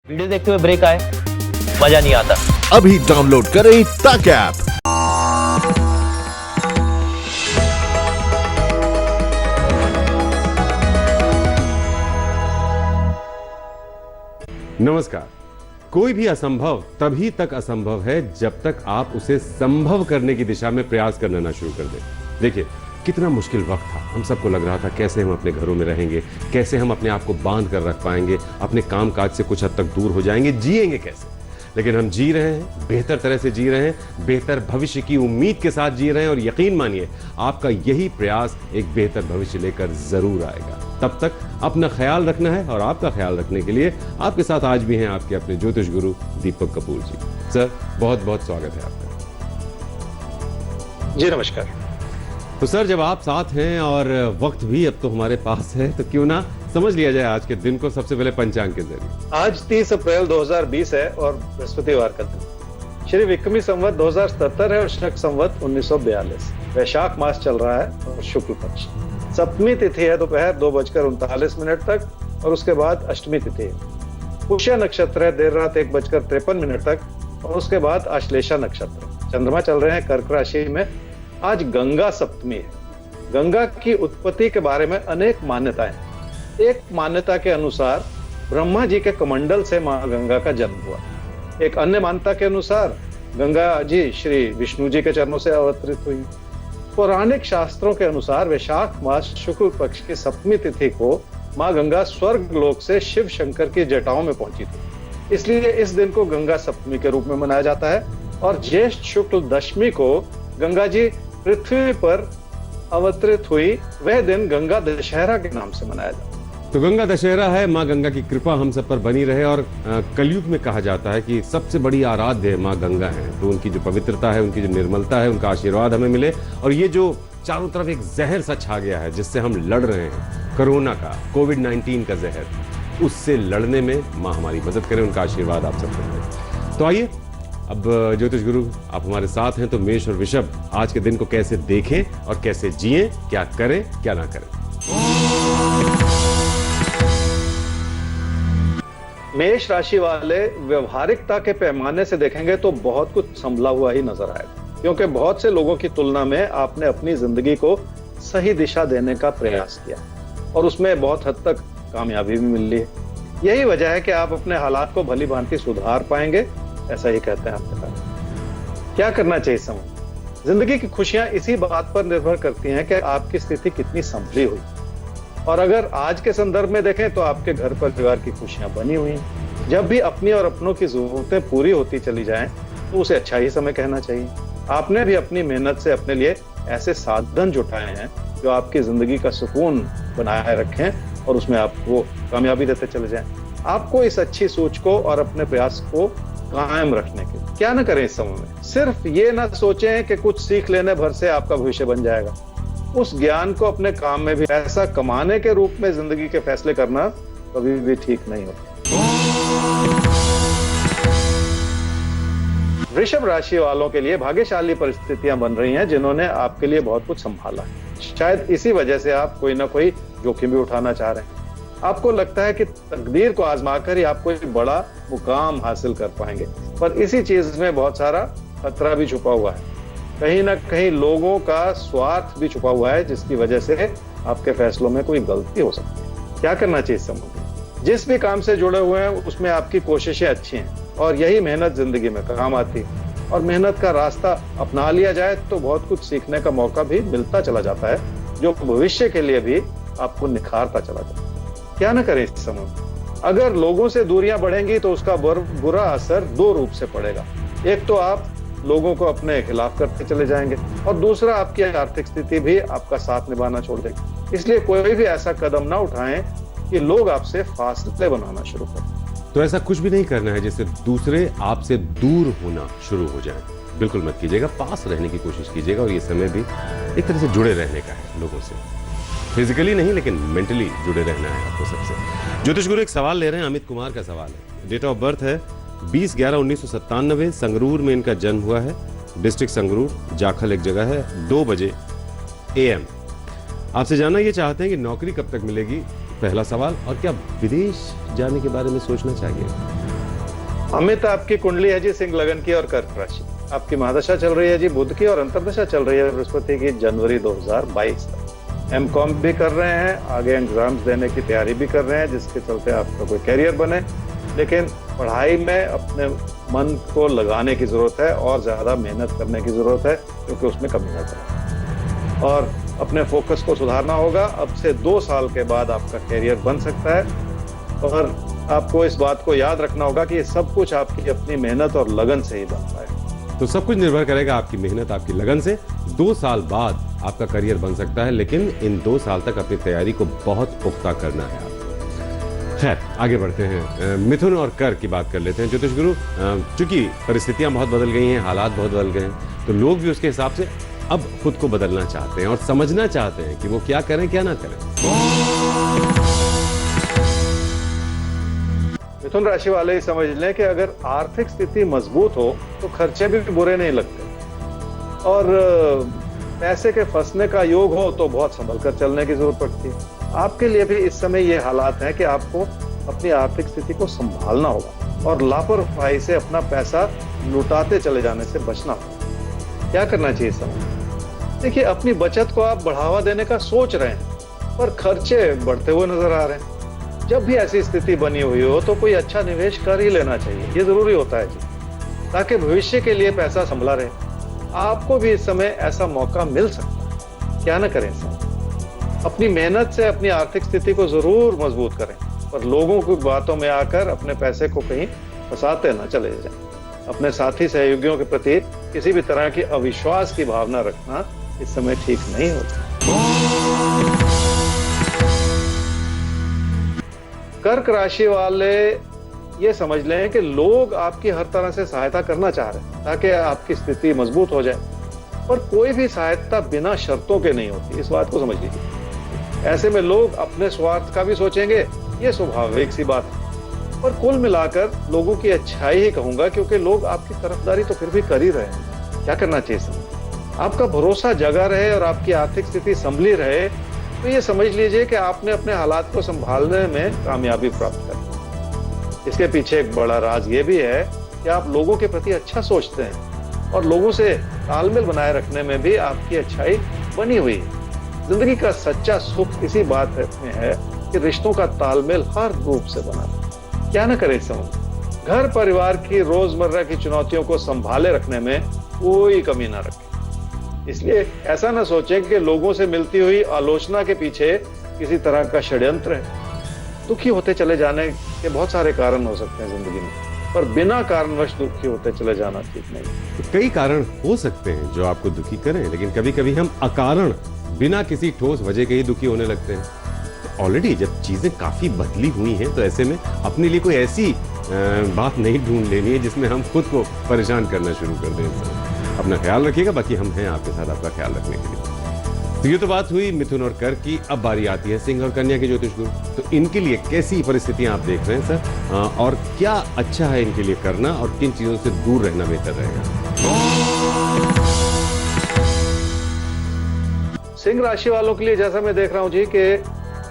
Video देखते हुए break आए, मजा नहीं आता। अभी डाउनलोड करें तक ऐप। नमस्कार। कोई भी असंभव तभी तक असंभव है जब तक आप उसे संभव करने की दिशा में प्रयास करना ना शुरू कर दें। देखिए, कितना मुश्किल वक्त था। हम सबको लग रहा था कैसे हम अपने घरों में रहेंगे, कैसे हम अपने आप को बांध कर रख पाएंगे, अपने काम काज से कुछ हद तक दूर हो जाएंगे, जिएंगे कैसे। लेकिन हम जी रहे हैं, बेहतर तरह से जी रहे हैं, बेहतर भविष्य की उम्मीद के साथ जी रहे हैं। और यकीन मानिए, आपका यही प्रयास एक बेहतर भविष्य लेकर जरूर आएगा। तब तक अपना ख्याल रखना है, और आपका ख्याल रखने के लिए आपके साथ आज भी हैं आपके अपने ज्योतिष गुरु दीपक कपूर जी। सर, बहुत बहुत स्वागत है आपका। जी नमस्कार। तो सर, जब आप साथ हैं और वक्त भी अब तो हमारे पास है, तो क्यों ना समझ लिया जाए आज के दिन को सबसे पहले पंचांग के जरिए। आज 30 अप्रैल 2020 है और बृहस्पतिवार का दिन। श्री विक्रमी संवत 2077 है और शक संवत 1942। वैशाख मास चल रहा है और शुक्ल पक्ष। सप्तमी तिथि है दोपहर 2:39 तक, और उसके बाद अष्टमी तिथि है। पुष्य नक्षत्र है देर रात 1:53 तक, और उसके बाद आश्लेषा नक्षत्र। चंद्रमा चल रहे हैं कर्क राशि में। आज गंगा सप्तमी है। गंगा की उत्पत्ति के बारे में अनेक मान्यताएं हैं। एक मान्यता के अनुसार ब्रह्मा जी के कमंडल से मां गंगा का जन्म हुआ। एक अन्य मान्यता के अनुसार गंगा जी श्री विष्णु जी के चरणों से अवतरित हुई। पौराणिक शास्त्रों के अनुसार वैशाख मास शुक्ल पक्ष की सप्तमी तिथि को मां गंगा स्वर्ग लोक से शिव शंकर की जटाओं में पहुंची थी, इसलिए इस दिन को गंगा सप्तमी के रूप में मनाया जाता है। और ज्येष्ठ शुक्ल दशमी को गंगा जी पृथ्वी पर अवतरित हुई, वह दिन गंगा दशहरा के नाम से मनाया जाता है। तो गंगा दशहरा है। माँ गंगा की कृपा हम सब पर बनी रहे। और कलयुग में कहा जाता है कि सबसे बड़ी आराध्य माँ गंगा है, तो उनकी जो पवित्रता है, उनकी जो निर्मलता है, उनका आशीर्वाद हमें मिले। और ये जो चारों तरफ एक जहर सा छा गया है जिससे हम लड़ रहे हैं, कोरोना का, कोविड-19 का जहर, उससे लड़ने में माँ हमारी मदद करें। उनका आशीर्वाद आप सब पर मिले। तो आइए, अब ज्योतिष गुरु आप हमारे साथ हैं, तो मेष और वृषभ आज के दिन को कैसे देखें और कैसे जिएं, क्या करें क्या ना करें। मेष राशि वाले व्यवहारिकता के पैमाने से देखेंगे तो बहुत कुछ संभला हुआ ही नजर आएगा, क्योंकि बहुत से लोगों की तुलना में आपने अपनी जिंदगी को सही दिशा देने का प्रयास किया और उसमें बहुत हद तक कामयाबी भी मिल रही है। यही वजह है कि आप अपने हालात को भली भांति सुधार पाएंगे, ऐसा ही कहते हैं आपके पास। क्या करना चाहिए समय? जिंदगी की खुशियां इसी बात पर निर्भर करती हैं कि आपकी स्थिति कितनी संभली हुई। और अगर आज के संदर्भ में देखें तो आपके घर परिवार की खुशियां बनी हुई हैं। जब भी अपनी और अपनों की जरूरतें पूरी होती चली जाएं तो उसे अच्छा ही समय कहना चाहिए। आपने भी अपनी मेहनत से अपने लिए ऐसे साधन जुटाए हैं जो आपकी जिंदगी का सुकून बनाए रखें और उसमें आपको कामयाबी देते चले जाएं। आपको इस अच्छी सोच को और अपने प्रयास को कायम रखने के क्या न करें इस समय में। सिर्फ ये ना सोचें कि कुछ सीख लेने भर से आपका भविष्य बन जाएगा। उस ज्ञान को अपने काम में भी पैसा कमाने के रूप में जिंदगी के फैसले करना कभी भी ठीक नहीं होता। वृषभ राशि वालों के लिए भाग्यशाली परिस्थितियां बन रही हैं, जिन्होंने आपके लिए बहुत कुछ संभाला है। शायद इसी वजह से आप कोई ना कोई जोखिम भी उठाना चाह रहे हैं। आपको लगता है कि तकदीर को आजमाकर ही आप कोई बड़ा मुकाम हासिल कर पाएंगे, पर इसी चीज में बहुत सारा खतरा भी छुपा हुआ है। कहीं ना कहीं लोगों का स्वार्थ भी छुपा हुआ है, जिसकी वजह से आपके फैसलों में कोई गलती हो सकती है। क्या करना चाहिए इस समय? जिस भी काम से जुड़े हुए हैं उसमें आपकी कोशिशें अच्छी हैं और यही मेहनत जिंदगी में काम आती है। और मेहनत का रास्ता अपना लिया जाए तो बहुत कुछ सीखने का मौका भी मिलता चला जाता है, जो भविष्य के लिए भी आपको निखारता चला जाता है। क्या ना करें इस समय? अगर लोगों से दूरियां बढ़ेंगी तो उसका बुरा असर दो रूप से पड़ेगा। एक तो आप लोगों को अपने खिलाफ करते चले जाएंगे, और दूसरा आपकी आर्थिक स्थिति भी आपका साथ निभाना छोड़ देगी। इसलिए कोई भी ऐसा कदम ना उठाएं कि लोग आपसे फासले बनाना शुरू करें। तो ऐसा कुछ भी नहीं करना है जिससे दूसरे आपसे दूर होना शुरू हो जाए। बिल्कुल मत कीजिएगा, पास रहने की कोशिश कीजिएगा। और ये समय भी एक तरह से जुड़े रहने का है लोगों से, फिजिकली नहीं लेकिन मेंटली जुड़े रहना है आपको सबसे। ज्योतिष गुरु एक सवाल ले रहे हैं, अमित कुमार का सवाल है। डेट ऑफ बर्थ है 20/11/1997, संगरूर में इनका जन्म हुआ है। डिस्ट्रिक्ट संगरूर, जाखल एक जगह है। 2 बजे AM। आपसे जानना ये चाहते हैं कि नौकरी कब तक मिलेगी, पहला सवाल। और क्या विदेश जाने के बारे में सोचना चाहिए? अमित आपकी कुंडली है जी सिंह लगन की और कर्क राशि। आपकी महादशा चल रही है जी बुध की और अंतर्दशा चल रही है बृहस्पति की जनवरी 2022 तक। एमकॉम भी कर रहे हैं, आगे एग्जाम्स देने की तैयारी भी कर रहे हैं जिसके चलते आपका कोई करियर बने, लेकिन पढ़ाई में अपने मन को लगाने की जरूरत है और ज्यादा मेहनत करने की जरूरत है क्योंकि उसमें कमी नजर है। और अपने फोकस को सुधारना होगा। अब से 2 साल के बाद आपका करियर बन सकता है और आपको इस बात को याद रखना होगा कि ये सब कुछ आपकी अपनी मेहनत और लगन से ही बन पाए। तो सब कुछ निर्भर करेगा आपकी मेहनत, आपकी लगन से। 2 साल बाद आपका करियर बन सकता है, लेकिन इन 2 साल तक अपनी तैयारी को बहुत पुख्ता करना है आपको। खैर, आगे बढ़ते हैं। मिथुन और कर्क की बात कर लेते हैं। ज्योतिष गुरु, चूंकि परिस्थितियां बहुत बदल गई हैं, हालात बहुत बदल गए हैं, तो लोग भी उसके हिसाब से अब खुद को बदलना चाहते हैं और समझना चाहते हैं कि वो क्या करें क्या ना करें। मिथुन राशि वाले ही समझ लें कि अगर आर्थिक स्थिति मजबूत हो तो खर्चे भी बुरे नहीं लगते और पैसे के फंसने का योग हो तो बहुत संभल कर चलने की जरूरत पड़ती है। आपके लिए भी इस समय ये हालात हैं कि आपको अपनी आर्थिक स्थिति को संभालना होगा और लापरवाही से अपना पैसा लुटाते चले जाने से बचना होगा। क्या करना चाहिए इस समय? देखिए, अपनी बचत को आप बढ़ावा देने का सोच रहे हैं पर खर्चे बढ़ते हुए नजर आ रहे हैं। जब भी ऐसी स्थिति बनी हुई हो तो कोई अच्छा निवेश कर ही लेना चाहिए, ये जरूरी होता है जी, ताकि भविष्य के लिए पैसा संभला रहे। आपको भी इस समय ऐसा मौका मिल सकता है। क्या ना करें इस समय? अपनी मेहनत से अपनी आर्थिक स्थिति को जरूर मजबूत करें पर लोगों की बातों में आकर अपने पैसे को कहीं फंसाते ना चले जाएं। अपने साथी सहयोगियों के प्रति किसी भी तरह की अविश्वास की भावना रखना इस समय ठीक नहीं होता। कर्क राशि वाले ये समझ लें कि लोग आपकी हर तरह से सहायता करना चाह रहे हैं ताकि आपकी स्थिति मजबूत हो जाए, पर कोई भी सहायता बिना शर्तों के नहीं होती, इस बात को समझ लीजिए। ऐसे में लोग अपने स्वार्थ का भी सोचेंगे, ये स्वाभाविक सी बात है, पर कुल मिलाकर लोगों की अच्छाई ही कहूंगा क्योंकि लोग आपकी तरफदारी तो फिर भी कर ही रहे हैं। क्या करना चाहिए समय? आपका भरोसा जगा रहे और आपकी आर्थिक स्थिति संभली रहे तो ये समझ लीजिए कि आपने अपने हालात को संभालने में कामयाबी प्राप्त कर। इसके पीछे एक बड़ा राज ये भी है कि आप लोगों के प्रति अच्छा सोचते हैं और लोगों से तालमेल बनाए रखने में भी आपकी अच्छाई बनी हुई है। जिंदगी का सच्चा सुख इसी बात में है कि रिश्तों का तालमेल हर रूप से बना है। क्या ना करे इस समय? घर परिवार की रोजमर्रा की चुनौतियों को संभाले रखने में कोई कमी ना रखें। इसलिए ऐसा ना सोचें कि लोगों से मिलती हुई आलोचना के पीछे किसी तरह का षड्यंत्र है। दुखी होते चले जाने के बहुत सारे कारण हो सकते हैं जिंदगी में, पर बिना कारणवश दुखी होते चले जाना ठीक नहीं। तो कई कारण हो सकते हैं जो आपको दुखी करें, लेकिन कभी कभी हम अकारण बिना किसी ठोस वजह के ही दुखी होने लगते हैं। तो ऑलरेडी जब चीजें काफी बदली हुई हैं तो ऐसे में अपने लिए कोई ऐसी बात नहीं ढूंढ लेनी है जिसमें हम खुद को परेशान करना शुरू कर दें। अपना ख्याल रखिएगा, बाकी हम हैं आपके साथ आपका ख्याल रखने के लिए। तो ये तो बात हुई मिथुन और कर्क की। अब बारी आती है सिंह और कन्या के ज्योतिष गुरु। तो इनके लिए कैसी परिस्थितियां आप देख रहे हैं सर, और क्या अच्छा है इनके लिए करना और किन चीजों से दूर रहना बेहतर रहेगा? सिंह राशि वालों के लिए जैसा मैं देख रहा हूं जी कि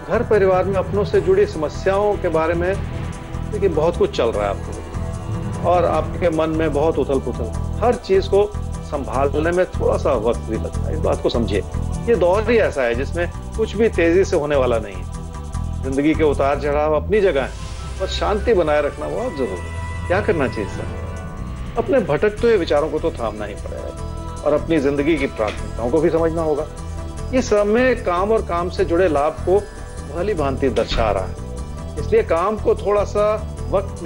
घर परिवार में अपनों से जुड़ी समस्याओं के बारे में देखिए बहुत कुछ चल रहा है आपको और आपके मन में बहुत उथल पुथल। हर चीज को संभालने में थोड़ा सा वक्त भी लगता है, इस बात को समझिए। ये दौर ही ऐसा है जिसमें कुछ भी तेजी से होने वाला नहीं है। जिंदगी के उतार चढ़ाव अपनी जगह है, पर शांति बनाए रखना बहुत जरूरी है। क्या करना चाहिए सर? अपने भटकते हुए विचारों को तो थामना ही पड़ेगा और अपनी जिंदगी की प्राथमिकताओं को भी समझना होगा। ये समय काम और काम से जुड़े लाभ को भली भांति दर्शा रहा है, इसलिए काम से थोड़ा सा वक्त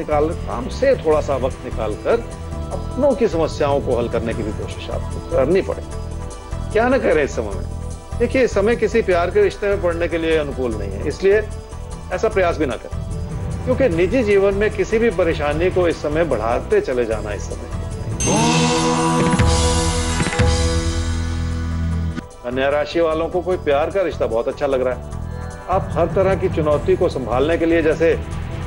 निकाल कर अपनों की समस्याओं को हल करने की भी कोशिश आपको करनी पड़ेगी। क्या ना करें इस समय में? देखिए, इस समय किसी प्यार के रिश्ते में पड़ने के लिए अनुकूल नहीं है, इसलिए ऐसा प्रयास भी ना करें क्योंकि निजी जीवन में किसी भी परेशानी को इस समय बढ़ाते चले जाना इस समय। कन्या राशि वालों को कोई प्यार का रिश्ता बहुत अच्छा लग रहा है। आप हर तरह की चुनौती को संभालने के लिए जैसे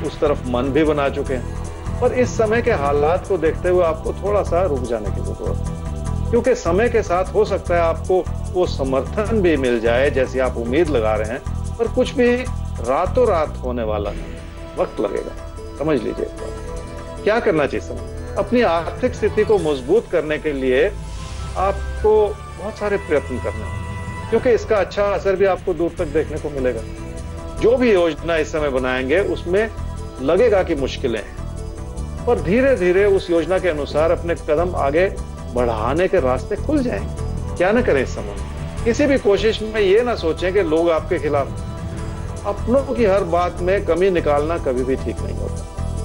उस तरफ मन भी बना चुके हैं, पर इस समय के हालात को देखते हुए आपको थोड़ा सा रुक जाने की जरूरत है क्योंकि समय के साथ हो सकता है आपको वो समर्थन भी मिल जाए जैसी आप उम्मीद लगा रहे हैं, पर कुछ भी रातों रात होने वाला नहीं, वक्त लगेगा, समझ लीजिए। क्या करना चाहिए समय? अपनी आर्थिक स्थिति को मजबूत करने के लिए आपको बहुत सारे प्रयत्न करने होंगे, क्योंकि इसका अच्छा असर भी आपको दूर तक देखने को मिलेगा। जो भी योजना इस समय बनाएंगे उसमें लगेगा कि मुश्किलें हैं, पर धीरे धीरे उस योजना के अनुसार अपने कदम आगे बढ़ाने के रास्ते खुल जाएंगे। क्या ना करें इस समय? किसी भी कोशिश में ये ना सोचें कि लोग आपके खिलाफ हैं। अपनों की हर बात में कमी निकालना कभी भी ठीक नहीं होता,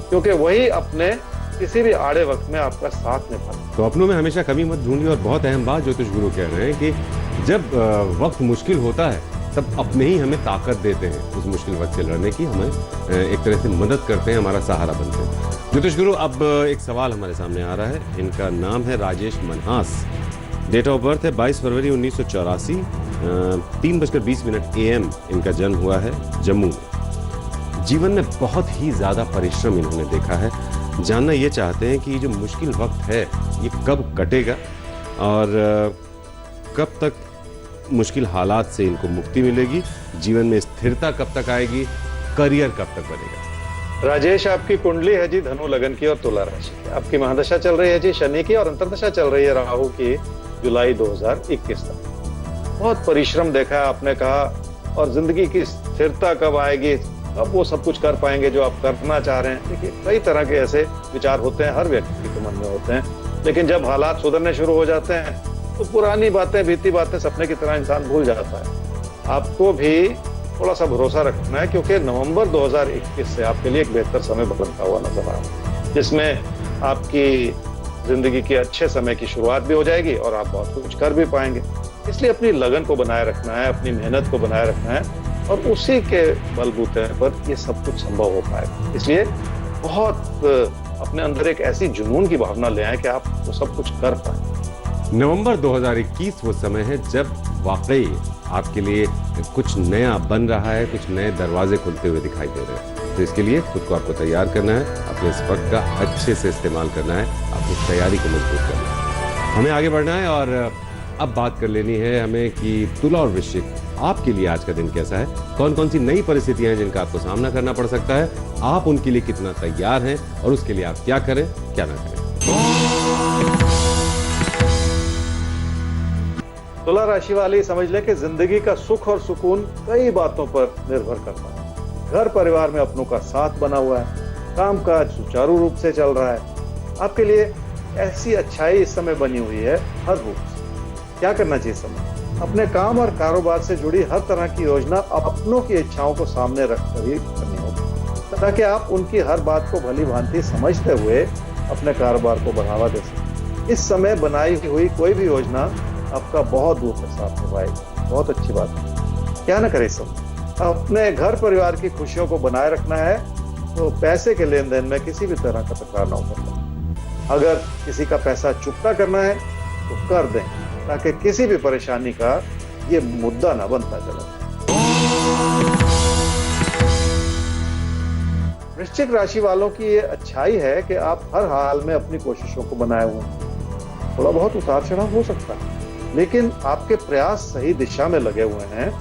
क्योंकि वही अपने किसी भी आड़े वक्त में आपका साथ निभाते। तो अपनों में हमेशा कमी मत ढूंढिए। और बहुत अहम बात ज्योतिष गुरु कह रहे हैं कि जब वक्त मुश्किल होता है तब अपने ही हमें ताकत देते हैं उस मुश्किल वक्त से लड़ने की, हमें एक तरह से मदद करते हैं, हमारा सहारा बनते हैं। ज्योतिष गुरु, अब एक सवाल हमारे सामने आ रहा है। इनका नाम है Rajesh Manhas, date of birth है 22 फरवरी 1984, 3:20 AM इनका जन्म हुआ है जम्मू में। जीवन में बहुत ही ज्यादा परिश्रम इन्होंने देखा है। जानना ये चाहते हैं कि ये जो मुश्किल वक्त है ये कब कटेगा और कब तक मुश्किल हालात से इनको मुक्ति मिलेगी, जीवन में स्थिरता कब तक आएगी, करियर कब तक बनेगा। राजेश, आपकी कुंडली है जी धनु लगन की और तुला राशि की। आपकी महादशा चल रही है जी शनि की और अंतर्दशा चल रही है राहु की जुलाई 2021 तक। बहुत परिश्रम देखा है आपने कहा, और जिंदगी की स्थिरता कब आएगी, अब वो सब कुछ कर पाएंगे जो आप करना चाह रहे हैं। देखिए, कई तरह के ऐसे विचार होते हैं, हर व्यक्ति के मन में होते हैं, लेकिन जब हालात सुधरने शुरू हो जाते हैं तो पुरानी बातें, बीती बातें सपने की तरह इंसान भूल जाता है। आपको भी थोड़ा सा भरोसा रखना है, क्योंकि नवंबर 2021 से आपके लिए एक बेहतर समय बनता हुआ नजर आ रहा है, जिसमें आपकी जिंदगी के अच्छे समय की शुरुआत भी हो जाएगी और आप बहुत कुछ कर भी पाएंगे। इसलिए अपनी लगन को बनाए रखना है, अपनी मेहनत को बनाए रखना है, और उसी के बलबूते पर ये सब कुछ संभव हो पाएगा। इसलिए बहुत अपने अंदर एक ऐसी जुनून की भावना ले आए कि आप वो सब कुछ कर पाए। नवंबर 2021 वो समय है जब वाकई आपके लिए कुछ नया बन रहा है, कुछ नए दरवाजे खुलते हुए दिखाई दे रहे हैं। तो इसके लिए खुद को आपको तैयार करना है, अपने इस वक्त का अच्छे से इस्तेमाल करना है, अपनी तैयारी को मजबूत करना है, हमें आगे बढ़ना है। और अब बात कर लेनी है हमें कि तुला और वृश्चिक, आपके लिए आज का दिन कैसा है, कौन कौन सी नई परिस्थितियां हैं जिनका आपको सामना करना पड़ सकता है, आप उनके लिए कितना तैयार हैं और उसके लिए आप क्या करें क्या ना करें। तुला राशि वाले समझ लें कि जिंदगी का सुख और सुकून कई बातों पर निर्भर करता है। घर परिवार में अपनों का साथ बना हुआ है, कामकाज सुचारू रूप से चल रहा है। आपके लिए ऐसी अच्छाई इस समय बनी हुई है हर रूप से। क्या करना चाहिए समय? अपने काम और कारोबार से जुड़ी हर तरह की योजना अपनों की इच्छाओं को सामने रखकर ही करनी होगी, ताकि आप उनकी हर बात को भली भांति समझते हुए अपने कारोबार को बढ़ावा दे सकें। इस समय बनाई हुई कोई भी योजना आपका बहुत दूर तक साथ निभाएगी। बहुत अच्छी बात है। क्या ना करें सब? अपने घर परिवार की खुशियों को बनाए रखना है, तो पैसे के लेन देन में किसी भी तरह का तकरार ना हो पाए। अगर किसी का पैसा चुकता करना है तो कर दें, ताकि किसी भी परेशानी का ये मुद्दा ना बनता चले। वृश्चिक राशि वालों की ये अच्छाई है कि आप हर हाल में अपनी कोशिशों को बनाए हुए हैं। थोड़ा बहुत उतार चढ़ाव हो सकता है, लेकिन आपके प्रयास सही दिशा में लगे हुए हैं,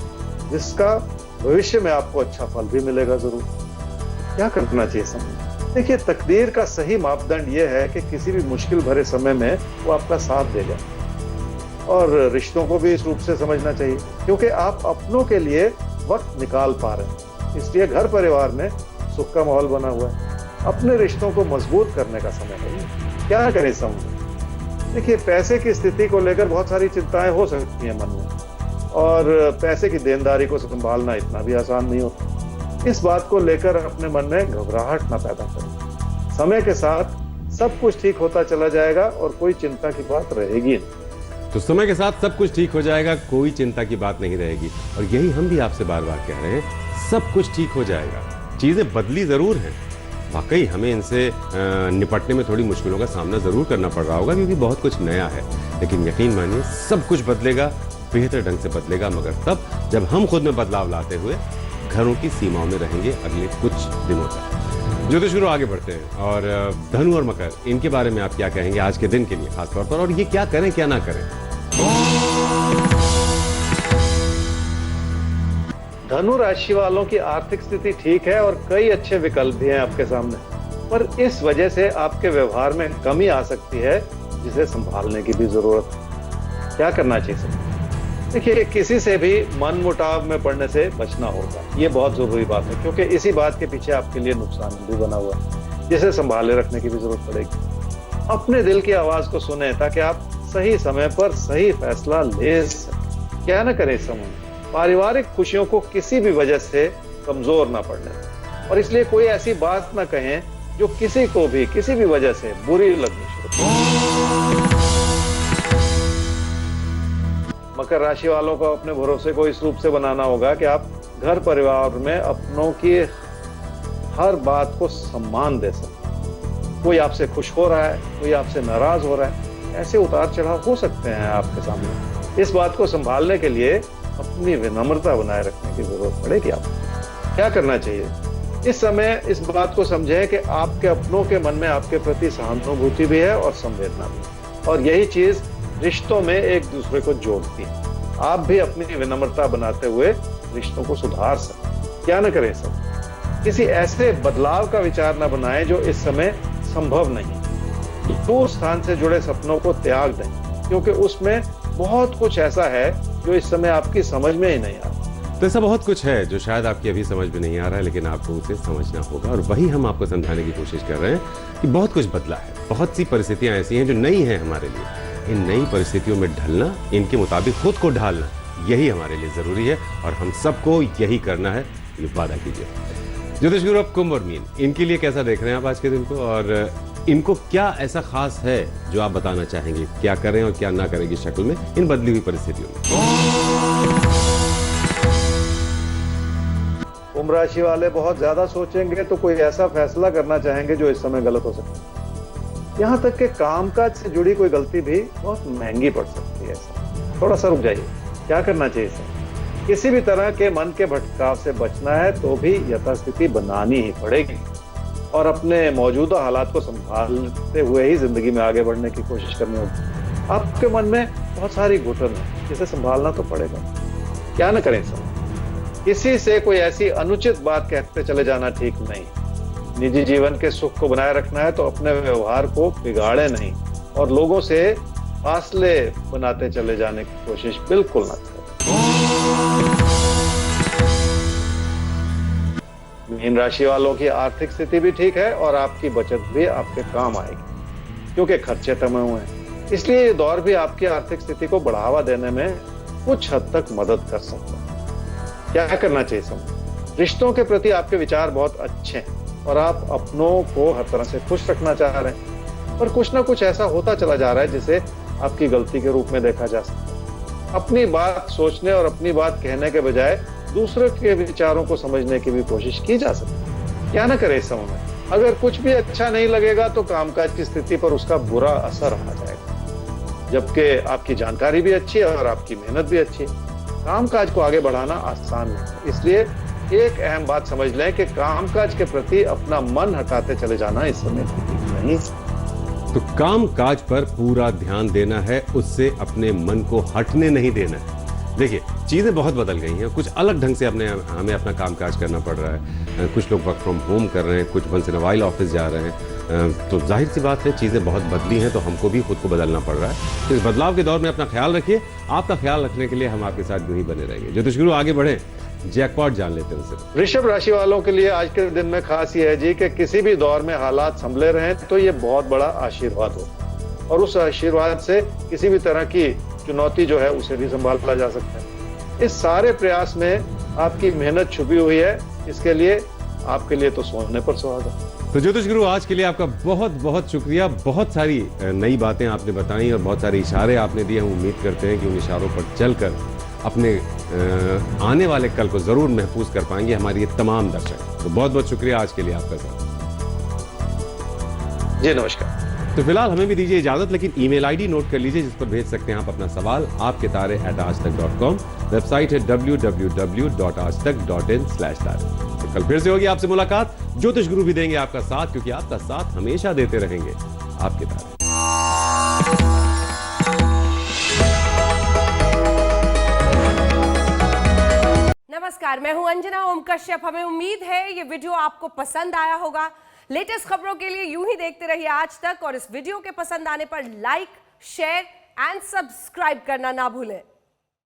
जिसका भविष्य में आपको अच्छा फल भी मिलेगा जरूर। क्या करना चाहिए समय? देखिए, तकदीर का सही मापदंड यह है कि किसी भी मुश्किल भरे समय में वो आपका साथ देगा, और रिश्तों को भी इस रूप से समझना चाहिए, क्योंकि आप अपनों के लिए वक्त निकाल पा रहे हैं। इसलिए घर परिवार में सुख का माहौल बना हुआ है। अपने रिश्तों को मजबूत करने का समय है। क्या करें समय? देखिए, पैसे की स्थिति को लेकर बहुत सारी चिंताएं हो सकती हैं मन में, और पैसे की देनदारी को संभालना इतना भी आसान नहीं होता। इस बात को लेकर अपने मन में घबराहट ना पैदा करें। समय के साथ सब कुछ ठीक होता चला जाएगा और कोई चिंता की बात रहेगी नहीं। तो समय के साथ सब कुछ ठीक हो जाएगा, कोई चिंता की बात नहीं रहेगी। और यही हम भी आपसे बार बार कह रहे हैं, सब कुछ ठीक हो जाएगा। चीजें बदली जरूर हैं, वाकई हमें इनसे निपटने में थोड़ी मुश्किलों का सामना जरूर करना पड़ रहा होगा, क्योंकि बहुत कुछ नया है, लेकिन यकीन मानिए सब कुछ बदलेगा, बेहतर ढंग से बदलेगा, मगर तब जब हम खुद में बदलाव लाते हुए घरों की सीमाओं में रहेंगे अगले कुछ दिनों तक। ज्योतिष गुरु, आगे बढ़ते हैं और धनु और मकर, इनके बारे में आप क्या कहेंगे आज के दिन के लिए खास तौर पर, और ये क्या करें क्या ना करें? धनु राशि वालों की आर्थिक स्थिति ठीक है और कई अच्छे विकल्प भी हैं आपके सामने। पर इस वजह से आपके व्यवहार में कमी आ सकती है, जिसे संभालने की भी जरूरत है। क्या करना चाहिए सर? देखिए, किसी से भी मन मुटाव में पड़ने से बचना होगा, ये बहुत जरूरी बात है, क्योंकि इसी बात के पीछे आपके लिए नुकसान भी बना हुआ है, जिसे संभाले रखने की भी जरूरत पड़ेगी। अपने दिल की आवाज को सुने ताकि आप सही समय पर सही फैसला ले सकें। क्या ना करें इस समय? पारिवारिक खुशियों को किसी भी वजह से कमजोर ना पड़ने दें, और इसलिए कोई ऐसी बात ना कहें जो किसी को भी किसी भी वजह से बुरी लगनी शुरू हो। मकर राशि वालों को अपने भरोसे को इस रूप से बनाना होगा कि आप घर परिवार में अपनों की हर बात को सम्मान दे सकें। कोई आपसे खुश हो रहा है, कोई आपसे नाराज हो रहा है, ऐसे उतार चढ़ाव हो सकते हैं आपके सामने। इस बात को संभालने के लिए अपनी विनम्रता बनाए रखने की जरूरत पड़ेगी। आपको क्या करना चाहिए इस समय? इस बात को समझें कि आपके अपनों के मन में आपके प्रति सहानुभूति भी है और संवेदना भी, और यही चीज रिश्तों में एक दूसरे को जोड़ती है। आप भी अपनी विनम्रता बनाते हुए रिश्तों को सुधार सकते। क्या न करें सब? किसी ऐसे बदलाव का विचार न बनाएं जो इस समय संभव नहीं। दूर स्थान से जुड़े सपनों को त्याग दें, क्योंकि उसमें बहुत कुछ ऐसा है जो इस समय आपकी समझ में ही नहीं आ रहा। तो ऐसा बहुत कुछ है जो शायद आपकी अभी समझ में नहीं आ रहा है, लेकिन आपको उसे समझना होगा, और वही हम आपको समझाने की कोशिश कर रहे हैं कि बहुत कुछ बदला है। बहुत सी परिस्थितियां ऐसी हैं जो नई हैं हमारे लिए। इन नई परिस्थितियों में ढलना, इनके मुताबिक खुद को ढालना, यही हमारे लिए जरूरी है, और हम सबको यही करना है। ये वादा कीजिए। ज्योतिष गुरु अब कुंभ और मीन, इनके लिए कैसा देख रहे हैं आप आज के दिन को, और इनको क्या ऐसा खास है जो आप बताना चाहेंगे? क्या करें और क्या ना करें की शक्ल में इन बदली हुई परिस्थितियों में? कुंभ राशि वाले बहुत ज्यादा सोचेंगे तो कोई ऐसा फैसला करना चाहेंगे जो इस समय गलत हो सकता है। यहाँ तक कि कामकाज से जुड़ी कोई गलती भी बहुत महंगी पड़ सकती है। थोड़ा सा रुक जाइए। क्या करना चाहिए सर? किसी भी तरह के मन के भटकाव से बचना है तो भी यथास्थिति बनानी ही पड़ेगी, और अपने मौजूदा हालात को संभालते हुए ही जिंदगी में आगे बढ़ने की कोशिश करनी होगी। आपके मन में बहुत सारी घुटन है, जिसे संभालना तो पड़ेगा। क्या न करें सर? किसी से कोई ऐसी अनुचित बात कहते चले जाना ठीक नहीं। निजी जीवन के सुख को बनाए रखना है तो अपने व्यवहार को बिगाड़े नहीं, और लोगों से फासले बनाते चले जाने की कोशिश बिल्कुल ना करें। मीन राशि वालों की आर्थिक स्थिति भी ठीक है, और आपकी बचत भी आपके काम आएगी, क्योंकि खर्चे तमे हुए हैं। इसलिए ये दौर भी आपकी आर्थिक स्थिति को बढ़ावा देने में कुछ हद तक मदद कर सकता है। क्या करना चाहिए समझ? रिश्तों के प्रति आपके विचार बहुत अच्छे हैं, और आप अपनों को हर तरह से खुश रखना चाह रहे हैं, पर कुछ ना कुछ ऐसा होता चला जा रहा है जिसे आपकी गलती के रूप में देखा जा सकता है। अपनी बात सोचने और अपनी बात कहने के बजाय दूसरे के विचारों को समझने की भी कोशिश की जा सकती है। क्या ना करे इस समय में? अगर कुछ भी अच्छा नहीं लगेगा तो कामकाज की स्थिति पर उसका बुरा असर आ जाएगा, जबकि आपकी जानकारी भी अच्छी है और आपकी मेहनत भी अच्छी है। कामकाज को आगे बढ़ाना आसान नहीं, इसलिए एक अहम बात समझ लें कि कामकाज के प्रति अपना मन हटाते चले जाना इस समय नहीं। तो काम काज पर पूरा ध्यान देना है, उससे अपने मन को हटने नहीं देना है। देखिए, चीजें बहुत बदल गई हैं, कुछ अलग ढंग से हमें अपना कामकाज करना पड़ रहा है। कुछ लोग वर्क फ्रॉम होम कर रहे हैं, कुछ once in a while office जा रहे हैं। तो जाहिर सी बात है, चीजें बहुत बदली हैं, तो हमको भी खुद को बदलना पड़ रहा है। तो इस बदलाव के दौर में अपना ख्याल रखिए। आपका ख्याल रखने के लिए हम आपके साथ यूं ही बने रहेंगे। ज्योतिष गुरु आगे बढ़े, जैकपॉट जान लेते हैं उनसे। वृषभ राशि वालों के लिए आज के दिन में खास ये है जी कि किसी भी दौर में हालात संभले रहें तो ये बहुत बड़ा आशीर्वाद हो, और उस आशीर्वाद से किसी भी तरह की चुनौती जो है उसे भी संभाला जा सकता है। इस सारे प्रयास में आपकी मेहनत छुपी हुई है, इसके लिए आपके लिए तो सोने पर सुहागा। तो ज्योतिष गुरु, आज के लिए आपका बहुत बहुत शुक्रिया। बहुत सारी नई बातें आपने बताई और बहुत सारे इशारे आपने दिए। हम उम्मीद करते हैं कि उन इशारों पर चलकर अपने आने वाले कल को जरूर महफूज कर पाएंगे हमारे ये तमाम दर्शक। तो बहुत बहुत शुक्रिया आज के लिए आपका साथ। जी नमस्कार। तो फिलहाल हमें भी दीजिए इजाजत, लेकिन ईमेल आईडी नोट कर लीजिए जिस पर भेज सकते हैं आप अपना सवाल। आपके तारे @aajtak.com, वेबसाइट है www.aajtak.in/तारे। तो कल फिर से होगी आपसे मुलाकात। ज्योतिष गुरु भी देंगे आपका साथ, क्योंकि आपका साथ हमेशा देते रहेंगे आपके तारे। नमस्कार, मैं हूं अंजना ओम कश्यप। हमें उम्मीद है ये वीडियो आपको पसंद आया होगा। लेटेस्ट खबरों के लिए यूं ही देखते रहिए आज तक और इस वीडियो के पसंद आने पर लाइक, शेयर एंड सब्सक्राइब करना ना भूलें।